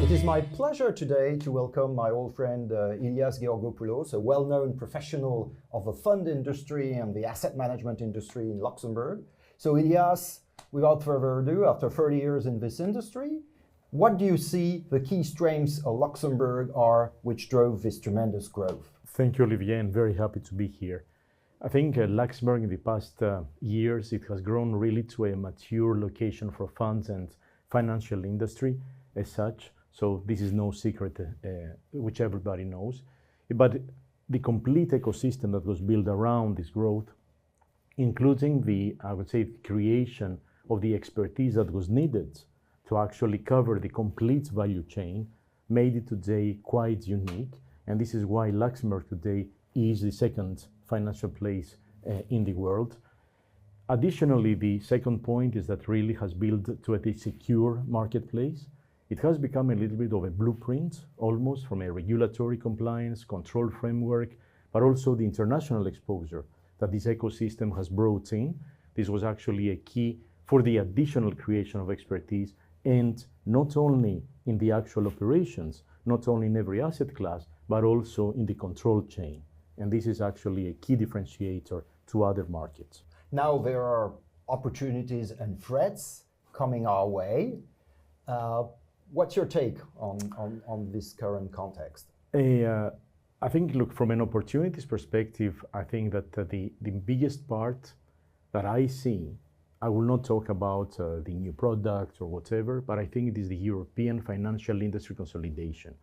It is my pleasure today to welcome my old friend Ilias Georgopoulos, a well-known professional of the fund industry and the asset management industry in Luxembourg. So Ilias, without further ado, after 30 years in this industry, what do you see the key strengths of Luxembourg are which drove this tremendous growth? Thank you, Olivier, and very happy to be here. I think Luxembourg in the past years, it has grown really to a mature location for funds and financial industry as such. So this is no secret, which everybody knows. But the complete ecosystem that was built around this growth, including the, I would say, creation of the expertise that was needed to actually cover the complete value chain, made it today quite unique. And this is why Luxembourg today is the second financial place in the world. Additionally, the second point is that really has built to a secure marketplace. It has become a little bit of a blueprint, almost from a regulatory compliance, control framework, but also the international exposure that this ecosystem has brought in. This was actually a key for the additional creation of expertise, and not only in the actual operations, not only in every asset class, but also in the control chain. And this is actually a key differentiator to other markets. Now there are opportunities and threats coming our way. What's your take on this current context? I think, look, from an opportunities perspective, I think that the biggest part that I see, I will not talk about the new product or whatever, but I think it is the European financial industry consolidation.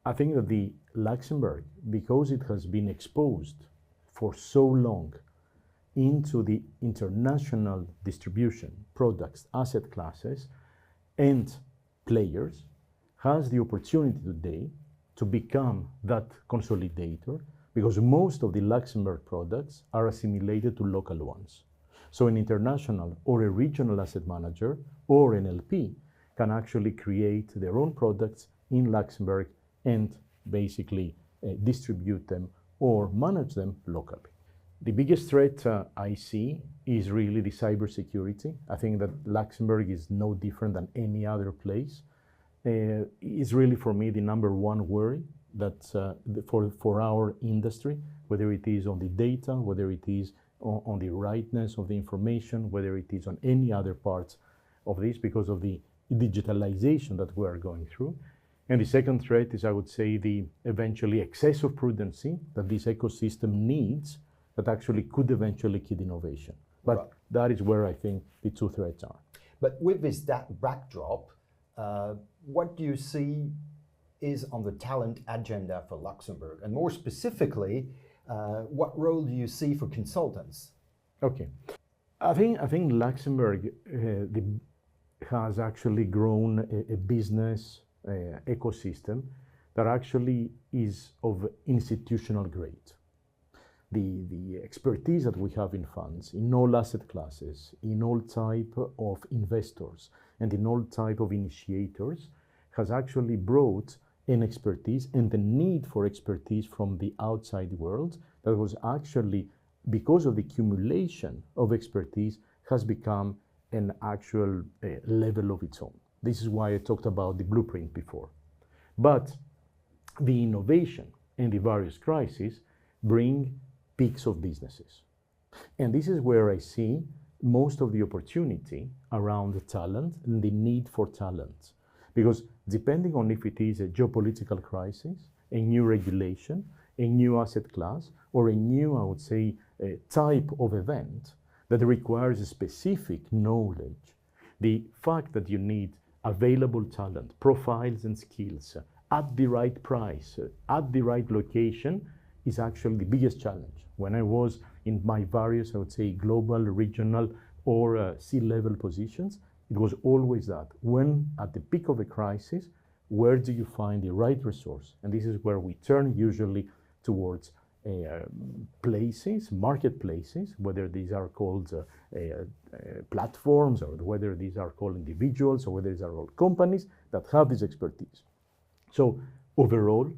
I think that the Luxembourg, because it has been exposed for so long into the international distribution, products, asset classes, and players, has the opportunity today to become that consolidator, because most of the Luxembourg products are assimilated to local ones. So an international or a regional asset manager or an LP can actually create their own products in Luxembourg and basically distribute them or manage them locally. The biggest threat I see is really the cybersecurity. I think that Luxembourg is no different than any other place. It's really, for me, the number one worry that for our industry, whether it is on the data, whether it is on the rightness of the information, whether it is on any other parts of this, because of the digitalization that we are going through. And the second threat is, I would say, the eventually excess of prudency that this ecosystem needs, that actually could eventually kill innovation. But right, that is where I think the two threats are. But with this backdrop, what do you see is on the talent agenda for Luxembourg? And more specifically, what role do you see for consultants? Okay. I think Luxembourg has actually grown a business ecosystem that actually is of institutional grade. The expertise that we have in funds, in all asset classes, in all type of investors, and in all type of initiators, has actually brought an expertise and the need for expertise from the outside world that was actually, because of the accumulation of expertise, has become an actual level of its own. This is why I talked about the blueprint before. But the innovation and the various crises bring peaks of businesses. And this is where I see most of the opportunity around the talent and the need for talent. Because depending on if it is a geopolitical crisis, a new regulation, a new asset class, or a new, I would say, type of event that requires a specific knowledge, the fact that you need available talent, profiles and skills at the right price, at the right location, is actually the biggest challenge. When I was in my various, I would say, global, regional, or C-level positions, it was always that. When at the peak of a crisis, where do you find the right resource? And this is where we turn usually towards places, marketplaces, whether these are called platforms, or whether these are called individuals, or whether these are called companies that have this expertise. So overall,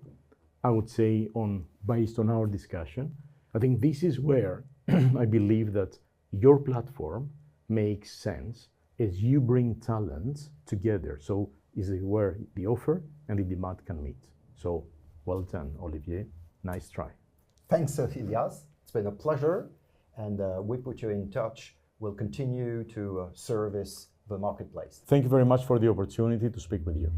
I would say, based on our discussion, I think this is where I believe that your platform makes sense as you bring talents together. So is where the offer and the demand can meet. So well done, Olivier. Nice try. Thanks, Ilias. It's been a pleasure, and we put you in touch. We'll continue to service the marketplace. Thank you very much for the opportunity to speak with you.